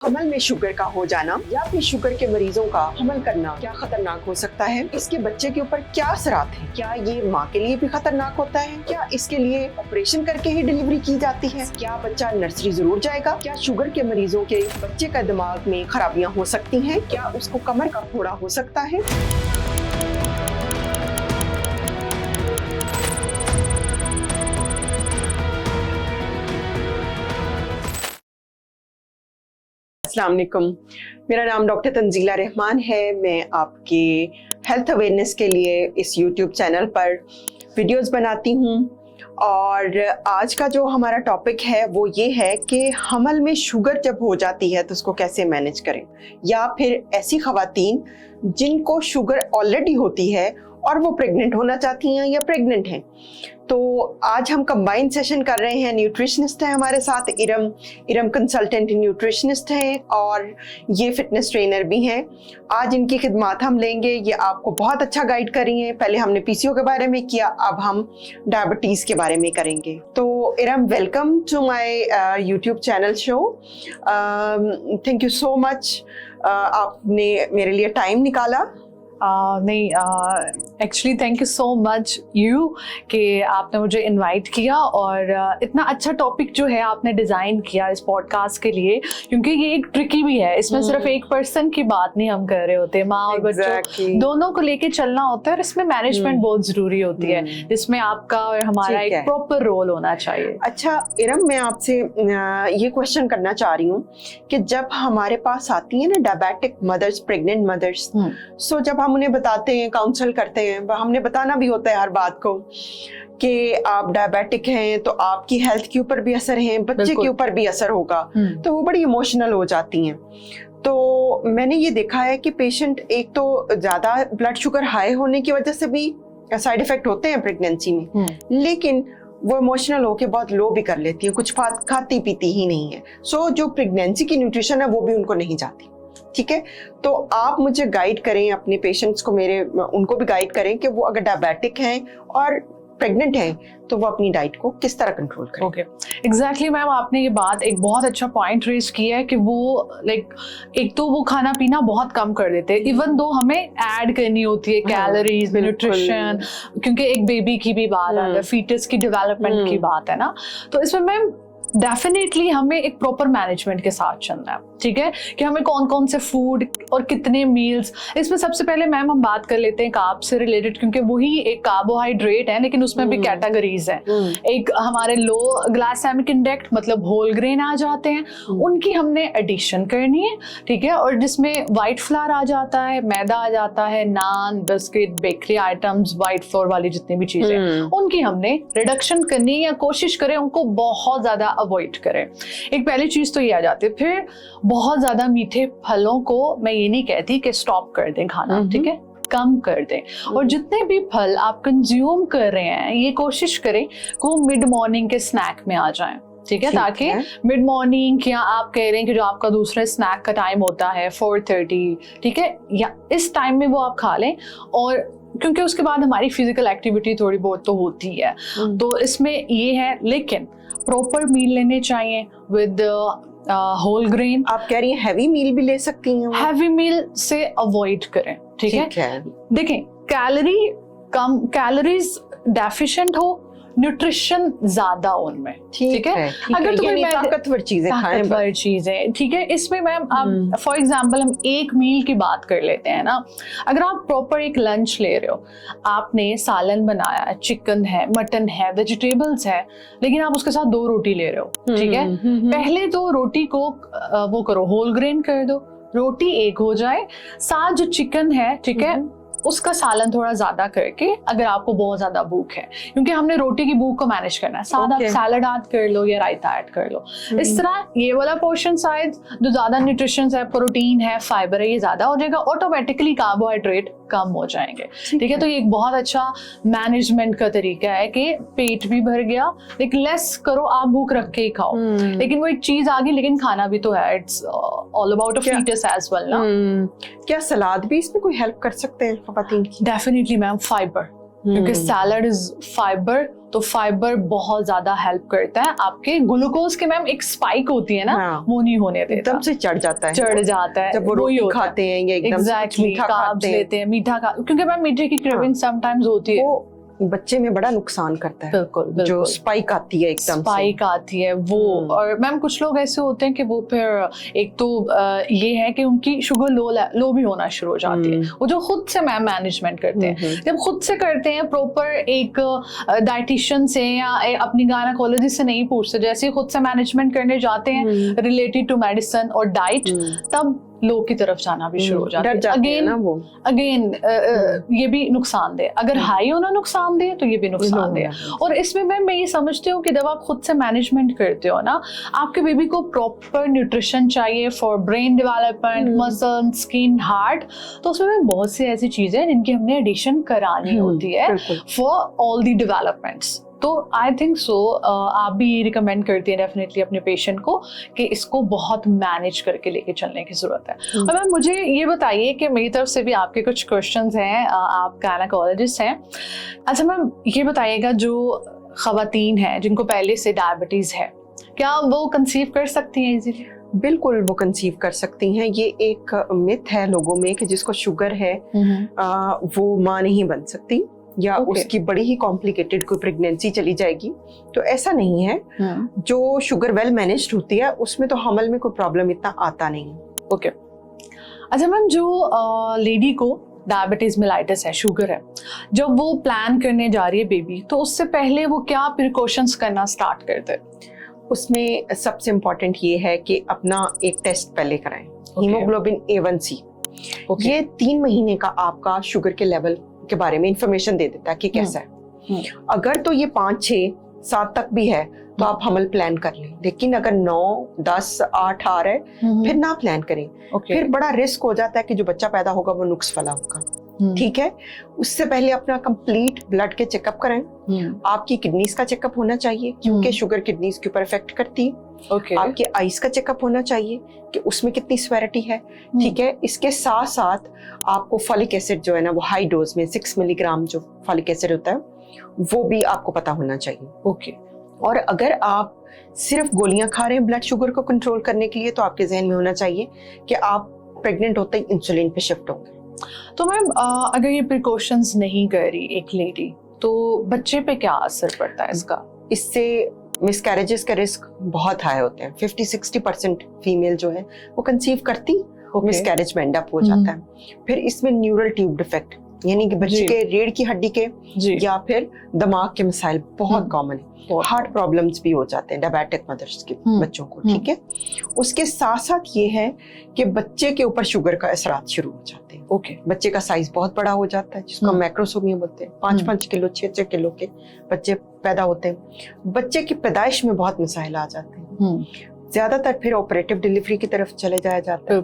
हमल में शुगर का हो जाना या फिर शुगर के मरीजों का हमल करना क्या खतरनाक हो सकता है? इसके बच्चे के ऊपर क्या असरात है? क्या ये माँ के लिए भी खतरनाक होता है? क्या इसके लिए ऑपरेशन करके ही डिलीवरी की जाती है? क्या बच्चा नर्सरी जरूर जाएगा? क्या शुगर के मरीजों के बच्चे का दिमाग में खराबियाँ हो सकती हैं? क्या उसको कमर का फोड़ा हो सकता है? अस्सलाम वालेकुम, मेरा नाम डॉक्टर तंजीला रहमान है। मैं आपके हेल्थ अवेयरनेस के लिए इस यूट्यूब चैनल पर वीडियोस बनाती हूँ और आज का जो हमारा टॉपिक है वो ये है कि हमल में शुगर जब हो जाती है तो उसको कैसे मैनेज करें, या फिर ऐसी ख़वातीन जिनको शुगर ऑलरेडी होती है और वो प्रेग्नेंट होना चाहती हैं या प्रेग्नेंट हैं। तो आज हम कंबाइंड सेशन कर रहे हैं। न्यूट्रिशनिस्ट है हमारे साथ इरम कंसल्टेंट न्यूट्रिशनिस्ट हैं और ये फिटनेस ट्रेनर भी हैं। आज इनकी खिदमात हम लेंगे। ये आपको बहुत अच्छा गाइड कर रही हैं। पहले हमने पीसीओ के बारे में किया, अब हम डायबिटीज़ के बारे में करेंगे। तो Iram, welcome to my YouTube channel show. Thank you so much, आपने मेरे लिए टाइम निकाला। नहीं, actually thank you so much you कि आपने मुझे इनवाइट किया और इतना अच्छा टॉपिक जो है आपने डिज़ाइन किया इस पॉडकास्ट के लिए, क्योंकि ये एक ट्रिकी भी है। इसमें सिर्फ एक पर्सन की बात नहीं हम कर रहे होते, माँ और बच्चों दोनों को लेके चलना होता है और इसमें मैनेजमेंट बहुत ज़रूरी होती है, जिसमें आपका और हमारा एक प्रॉपर रोल होना चाहिए। अच्छा इरम, मैं आपसे ये क्वेश्चन करना चाह रही हूँ कि जब हमारे पास आती है ना डायबिटिक मदर्स, प्रेग्नेंट मदर्स, सो जब हम उन्हें बताते हैं, काउंसल करते हैं, हमने बताना भी होता है हर बात को कि आप डायबिटिक हैं तो आपकी हेल्थ के ऊपर भी असर है, बच्चे के ऊपर भी असर होगा, तो वो बड़ी इमोशनल हो जाती हैं। तो मैंने ये देखा है कि पेशेंट, एक तो ज़्यादा ब्लड शुगर हाई होने की वजह से भी साइड इफेक्ट होते हैं प्रेगनेंसी में, लेकिन वो इमोशनल होके बहुत लो भी कर लेती है, कुछ खाती पीती ही नहीं है। सो जो प्रेगनेंसी की न्यूट्रिशन है वो भी उनको नहीं जाती। ठीक है, तो आप मुझे गाइड करें, अपने पेशेंट्स को, उनको भी गाइड करें कि वो अगर डायबिटिक हैं और प्रेग्नेंट हैं तो वो अपनी डाइट को किस तरह कंट्रोल करें। ओके, एग्जैक्टली मैम, आपने ये बात एक बहुत अच्छा पॉइंट रेज किया है कि वो एक तो वो खाना पीना बहुत कम कर देते हैं, इवन दो हमें ऐड करनी होती है कैलोरीज, न्यूट्रिशन, क्योंकि एक बेबी की भी बात आती है, फीटस की डेवलपमेंट की बात है ना। तो इसमें मैम डेफिनेटली हमें एक प्रॉपर मैनेजमेंट के साथ चलना है, ठीक है, कि हमें कौन कौन से फूड और कितने मील्स। इसमें सबसे पहले मैम हम बात कर लेते हैं कार्ब से रिलेटेड, क्योंकि वही एक कार्बोहाइड्रेट है, लेकिन उसमें भी कैटेगरीज हैं। एक हमारे लो ग्लाइसेमिक इंडेक्स, मतलब होल ग्रेन आ जाते हैं, उनकी हमने एडिशन करनी है, ठीक है, और जिसमें वाइट फ्लावर आ जाता है, मैदा आ जाता है, naan, biscuit, bakery items, white flour वाली जितनी भी चीजें, उनकी हमने रिडक्शन करनी है या कोशिश करें उनको बहुत ज्यादा अवॉइड करें। एक पहली चीज तो ये आ जाती है। फिर बहुत ज्यादा मीठे फलों को मैं ये नहीं कहती कि स्टॉप कर दें खाना, ठीक है, कम कर दें, और जितने भी फल आप कंज्यूम कर रहे हैं ये कोशिश करें कि वो मिड मॉर्निंग के स्नैक में आ जाएं, ठीक है, ताकि मिड मॉर्निंग, या आप कह रहे हैं कि जो आपका दूसरा स्नैक का टाइम होता है 4:30, ठीक है, या इस टाइम में वो आप खा लें, और क्योंकि उसके बाद हमारी फिजिकल एक्टिविटी थोड़ी बहुत तो होती है, तो इसमें ये है। लेकिन प्रॉपर मील लेने चाहिए विद होल ग्रेन। आप कह रही हैं हैवी मील भी ले सकती हैं? हैवी मील से अवॉइड करें, ठीक है। देखें, कैलोरीज डेफिशिएंट हो, न्यूट्रिशन ज्यादा उनमें, ठीक है, अगर तुम्हें ताकतवर चीजें, ठीक है। इसमें मैम आप फॉर एग्जांपल हम एक मील की बात कर लेते हैं ना। अगर आप प्रॉपर एक लंच ले रहे हो, आपने सालन बनाया है, चिकन है, मटन है, वेजिटेबल्स है, लेकिन आप उसके साथ 2 रोटी ले रहे हो, ठीक है, पहले तो रोटी को वो करो, होल ग्रेन कर दो, रोटी एक हो जाए, साथ जो चिकन है, ठीक है, उसका सालन थोड़ा ज्यादा करके, अगर आपको बहुत ज्यादा भूख है, क्योंकि हमने रोटी की भूख को मैनेज करना है, साथ आप सैलड ऐड कर लो या रायता ऐड कर लो। इस तरह ये वाला पोर्शन साइज जो ज्यादा न्यूट्रिशन है, प्रोटीन है, फाइबर है, ये ज्यादा हो जाएगा, ऑटोमेटिकली कार्बोहाइड्रेट कम हो जाएंगे, ठीक है। तो ये एक बहुत अच्छा मैनेजमेंट का तरीका है कि पेट भी भर गया, लेकिन लेस करो, आप भूख रख के ही खाओ, लेकिन वो एक चीज आ गई, लेकिन खाना भी तो है, it's all about a fetus as well ना। क्या सलाद भी इसमें कोई हेल्प कर सकते हैं? डेफिनेटली मैम, फाइबर क्योंकि सैलड इज फाइबर, तो फाइबर बहुत ज्यादा हेल्प करता है आपके ग्लूकोज के मैम एक स्पाइक होती है ना, हाँ। वो नहीं होने देता, एकदम से चढ़ जाता है जब वो रोटी खाते हैं या एकदम एग्जैक्टली मीठा कार्ब्स खाते हैं, लेते हैं, मीठा खा, क्योंकि मैम मीठे की क्रेविंग समटाइम्स होती है, वो बच्चे में बड़ा नुकसान करता है। बिल्कुल जो स्पाइक आती है एकदम स्पाइक आती है वो। और मैम कुछ लोग ऐसे होते हैं कि वो फिर एक तो ये है कि उनकी शुगर लो भी होना शुरू हो जाती है, वो जो खुद से मैम मैनेजमेंट करते हैं, जब खुद से करते हैं प्रॉपर एक डाइटिशियन से या अपनी गायनेकोलॉजिस्ट से नहीं पूछते, जैसे ही खुद से मैनेजमेंट करने जाते हैं रिलेटेड टू मेडिसिन और डाइट, तब लो की तरफ जाना भी शुरू हो जाता है। अगेन ये भी नुकसानदेह, अगर हाई होना नुकसानदेह तो ये भी नुकसानदेह। और इसमें मैं ये समझती हूँ कि जब आप खुद से मैनेजमेंट करते हो ना, आपके बेबी को प्रॉपर न्यूट्रिशन चाहिए for brain development, muscle, skin, heart, तो उसमें बहुत सी ऐसी चीजें जिनकी हमने एडिशन करानी होती है फॉर ऑल दी डेवलपमेंट्स। तो आई थिंक सो आप भी ये रिकमेंड करती हैं डेफिनेटली अपने पेशेंट को कि इसको बहुत मैनेज करके लेके चलने की जरूरत है। और मैम मुझे ये बताइए कि मेरी तरफ से भी आपके कुछ क्वेश्चंस हैं, आप गायनेकोलॉजिस्ट हैं। अच्छा मैम ये बताइएगा, जो खवातीन हैं जिनको पहले से डायबिटीज है, क्या वो कंसीव कर सकती हैं इजीली? बिल्कुल वो कंसीव कर सकती हैं। ये एक मिथ है लोगों में कि जिसको शुगर है वो माँ नहीं बन सकती या उसकी बड़ी ही कॉम्प्लिकेटेड कोई प्रेगनेंसी चली जाएगी, तो ऐसा नहीं है। जो शुगर वेल मैनेज्ड होती है उसमें तो हमल में कोई प्रॉब्लम इतना आता नहीं। ओके अच्छा मैम, जो लेडी को डायबिटीज मेलाइटिस है, शुगर है, जब वो प्लान करने जा रही है बेबी, तो उससे पहले वो क्या प्रिकॉशंस करना स्टार्ट करते हैं? उसमें सबसे इम्पोर्टेंट ये है कि अपना एक टेस्ट पहले कराएं, हीमोग्लोबिन A1C। ये 3 महीने का आपका शुगर के लेवल के बारे में इंफॉर्मेशन दे देता है कि कैसा है। अगर तो ये 5, 6, 7 तक भी है तो आप हमल प्लान कर लें, लेकिन अगर 9, 10, 8 आ रहा है फिर ना प्लान करें। फिर बड़ा रिस्क हो जाता है कि जो बच्चा पैदा होगा वो नुक्स वाला होगा। ठीक है, उससे पहले अपना कंप्लीट ब्लड के चेकअप कराएं। आपकी किडनीज का चेकअप होना चाहिए क्योंकि शुगर किडनीज के ऊपर इफेक्ट करती है। आपके आइस का चेकअप होना चाहिए कि उसमें कितनी स्वेरिटी है। ठीक है, इसके साथ साथ आपको फॉलिक एसिड जो है ना, वो हाई डोज में 6 मिलीग्राम जो फॉलिक एसिड होता है वो भी आपको पता होना चाहिए। और अगर आप सिर्फ गोलियां खा रहे हैं ब्लड शुगर को कंट्रोल करने के लिए, तो आपके जहन में होना चाहिए कि आप प्रेग्नेंट होते ही इंसुलिन पे शिफ्ट होंगे। तो मैम अगर ये प्रिकॉशंस नहीं कर रही एक लेडी, तो बच्चे पे क्या असर पड़ता है इसका? इससे मिसकैरेजेस का रिस्क बहुत हाई होते हैं। 50-60% फीमेल जो है वो कंसीव करती, मिसकैरेज में एंड अप हो जाता है। फिर इसमें न्यूरल ट्यूब डिफेक्ट, यानी कि बच्चे के रीढ़ की हड्डी के या फिर दिमाग के मसाइल बहुत कॉमन है। हार्ट प्रॉब्लम्स भी हो जाते हैं डायबिटिक मदर्स के बच्चों को। ठीक है, उसके साथ साथ ये है कि बच्चे के ऊपर शुगर का असरात शुरू हो जाते हैं। बच्चे का साइज बहुत बड़ा हो जाता है, जिसको मैक्रोसोमिया बोलते हैं। 5-5 किलो 6-6 किलो के बच्चे पैदा होते हैं। बच्चे की पैदाइश में बहुत मसाइल आ जाते हैं। ज्यादातर फिर ऑपरेटिव डिलीवरी की तरफ चले जाया जाता है।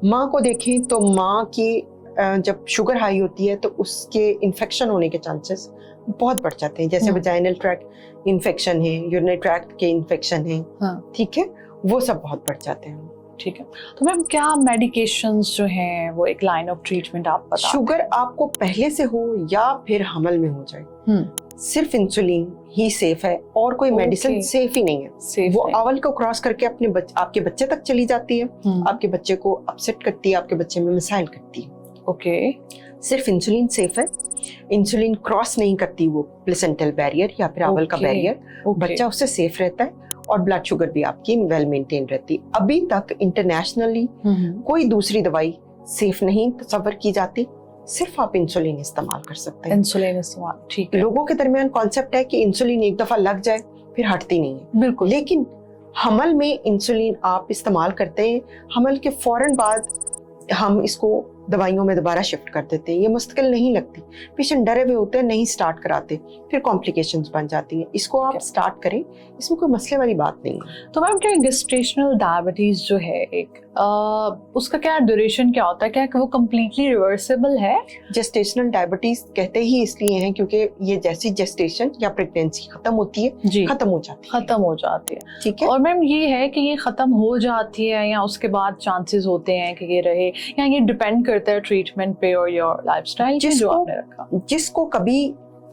माँ को देखें तो माँ की जब शुगर हाई होती है तो उसके इन्फेक्शन होने के चांसेस बहुत बढ़ जाते हैं, जैसे वजाइनल ट्रैक्ट इन्फेक्शन है, यूरिनरी ट्रैक्ट के इन्फेक्शन है। ठीक है, वो सब बहुत बढ़ जाते हैं। ठीक है, तो मैम क्या मेडिकेशंस जो हैं वो एक लाइन ऑफ ट्रीटमेंट आप बता? शुगर आपको पहले से हो या फिर हमल में हो जाए, सिर्फ इंसुलिन ही सेफ है और कोई मेडिसिन सेफ ही नहीं है। वो अवल को क्रॉस करके आपके बच्चे तक चली जाती है, आपके बच्चे को अपसेट करती है, आपके बच्चे में मिसाइल करती है। सिर्फ इंसुलिन सेफ है, इंसुलिन क्रॉस नहीं करती वो प्लेसेंटल बैरियर या फिर अवल का बैरियर। बच्चा उससे सेफ रहता है और ब्लड शुगर भी आपकी वेल मेंटेन रहती है। अभी तक इंटरनेशनली कोई दूसरी दवाई सेफ नहीं तस्वर की जाती, सिर्फ आप इंसुलिन इस्तेमाल कर सकते हैं। इंसुलिन इस्तेमाल, ठीक है। लोगों के दरमियान कॉन्सेप्ट है कि इंसुलिन एक दफा लग जाए फिर हटती नहीं है। बिल्कुल, लेकिन हमल में इंसुलिन आप इस्तेमाल करते हैं, हमल के फौरन बाद हम इसको दवाइयों में दोबारा शिफ्ट कर देते हैं। ये मुश्किल नहीं लगती, पेशेंट डरे हुए होते हैं, नहीं स्टार्ट कराते, फिर कॉम्प्लिकेशंस बन जाती हैं। इसको आप स्टार्ट करें, इसमें कोई मसले वाली बात नहीं है। तो मैम क्या गेस्टेशनल डायबिटीज जो है एक उसका क्या ड्यूरेशन क्या होता है, क्या वो कम्प्लीटली रिवर्सिबल है? जेस्टेशनल डायबिटीज कहते ही इसलिए हैं क्योंकि ये जैसी जेस्टेशन या प्रेगनेंसी खत्म होती है खत्म हो जाती है। ठीक है, और मैम ये है कि ये खत्म हो जाती है या उसके बाद चांसेस होते हैं कि ये रहे, या ये डिपेंड करता है ट्रीटमेंट पे और योर लाइफस्टाइल जो आपने रखा? जिसको कभी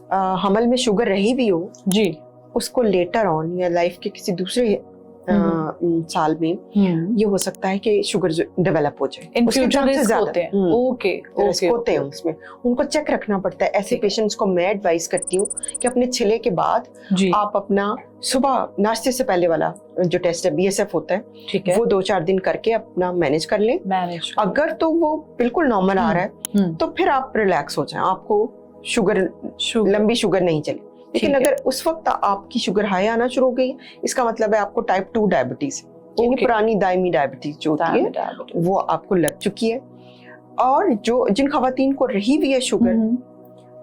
हमल में शुगर रही भी हो जी, उसको लेटर ऑन या लाइफ के किसी दूसरे साल में ये हो सकता है कि शुगर डेवलप हो जाए। इन उसके फ्यूचर chances रिस्क ज्यादा होते हैं। ओके रिस्क होते हैं उसमें, उनको चेक रखना पड़ता है। ऐसे ठीक है। पेशेंट्स को मैं एडवाइस करती हूँ कि अपने छिले के बाद जी, आप अपना सुबह नाश्ते से पहले वाला जो टेस्ट है BSF होता है ठीक है, वो 2-4 दिन करके अपना मैनेज कर लें। मैनेज अगर तो वो बिल्कुल नॉर्मल आ रहा है तो फिर आप रिलैक्स हो जाएं, आपको शुगर लंबी शुगर नहीं चले। लेकिन ठीक है। अगर उस वक्त आपकी शुगर हाई आना शुरू हो गई इसका मतलब है आपको टाइप 2 डायबिटीज यानी Okay. पुरानी दायमी डायबिटीज जो होती है वो आपको लग चुकी है। और जो जिन खवातीन को रही भी है शुगर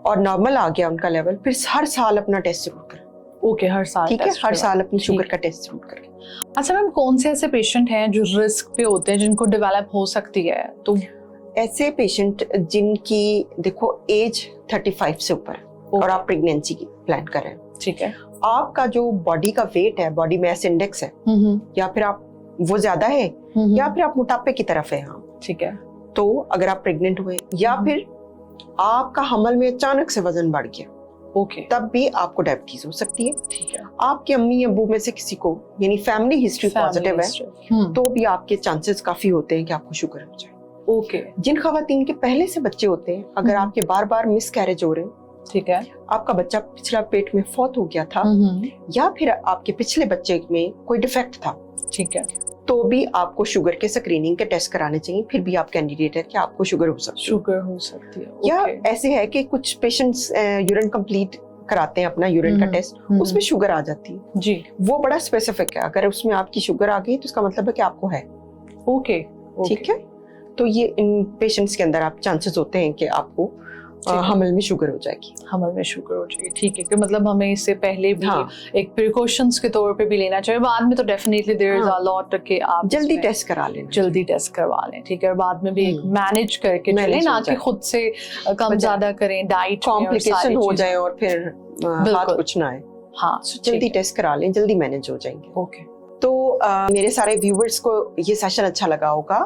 और नॉर्मल आ गया उनका लेवल, फिर हर साल अपना टेस्ट जरूर करें। ओके, हर साल ठीक है, टेस्ट हर साल अपनी ठीक शुगर है। का टेस्ट जरूर करें। अच्छा मैम, कौन से ऐसे पेशेंट हैं जो रिस्क पे होते हैं जिनको डेवलप हो सकती है? तो ऐसे पेशेंट जिनकी देखो एज 35 से ऊपर है और आप प्रेगनेंसी की प्लान कर रहे हैं, ठीक है, आपका जो बॉडी का वेट है, बॉडी मास इंडेक्स है, या फिर आप वो ज्यादा है या फिर आप मोटापे की तरफ है, हाँ ठीक है, तो अगर आप प्रेग्नेंट हुए या फिर आपका हमल में अचानक से वजन बढ़ गया, ओके, तब भी आपको डायबिटीज हो सकती है। ठीक है, आपके अम्मी अब्बू में से किसी को यानी फैमिली हिस्ट्री पॉजिटिव है तो भी आपके चांसेस काफी होते हैं कि आपको शुगर हो जाए। ओके, जिन खवातीन के पहले से बच्चे होते हैं, अगर आपके बार बार मिस कैरेज हो रहे हैं, ठीक है, आपका बच्चा पिछला पेट में फौत हो गया था या फिर आपके पिछले बच्चे में कोई डिफेक्ट था, ठीक है, तो भी आपको शुगर के स्क्रीनिंग के टेस्ट कराने चाहिए। फिर भी आप कैंडिडेट है कि आपको शुगर हो सकती है। शुगर हो सकती है। या ओके, ऐसे है कि कुछ पेशेंट्स यूरिन कंप्लीट कराते हैं अपना यूरिन का टेस्ट, उसमें शुगर आ जाती है, जी, वो बड़ा स्पेसिफिक है। अगर उसमें आपकी शुगर आ गई तो इसका मतलब है कि आपको है। ओके, ठीक है, तो ये इन पेशेंट्स के अंदर आप चांसेस होते हैं कि आपको हमल में शुगर हो जाएगी। हमल में शुगर हो जाएगी, ठीक है, कि मतलब हमें इससे पहले भी हाँ। एक प्रिकॉशंस के तौर पे भी लेना चाहिए। बाद में तो डेफिनेटली देयर इज हाँ। अ लॉट कि आप जल्दी इसमें टेस्ट करा लेना, जल्दी टेस्ट करवा लें, ठीक है, और बाद में भी एक मैनेज करके चलें, Manage ना हो कि जाए। खुद से कम ज्यादा करें, डाइट कॉम्प्लिकेशन हो जाए और फिर हाथ कुछ ना आए। हाँ, जल्दी टेस्ट करा लें, जल्दी मैनेज हो जाएंगे। ओके, तो मेरे सारे व्यूवर्स को ये सेशन अच्छा लगा होगा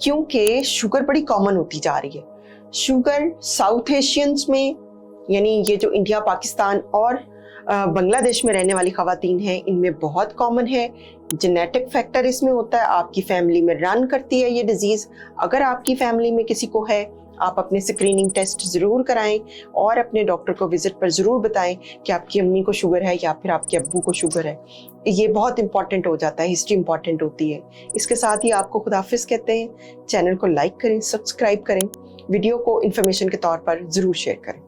क्योंकि शुगर बड़ी कॉमन होती जा रही है। शुगर साउथ एशियंस में यानी ये जो इंडिया, पाकिस्तान और बांग्लादेश में रहने वाली खवातीन हैं, इनमें बहुत कॉमन है। जेनेटिक फैक्टर इसमें होता है, आपकी फैमिली में रन करती है ये डिजीज। अगर आपकी फैमिली में किसी को है, आप अपने स्क्रीनिंग टेस्ट जरूर कराएं और अपने डॉक्टर को विजिट पर जरूर बताएं कि आपकी अम्मी को शुगर है या फिर आपके अब्बू को शुगर है। ये बहुत इंपॉर्टेंट हो जाता है, हिस्ट्री इंपॉर्टेंट होती है। इसके साथ ही आपको खुदाफिज कहते हैं। चैनल को लाइक करें, सब्सक्राइब करें, वीडियो को इन्फॉर्मेशन के तौर पर जरूर शेयर करें।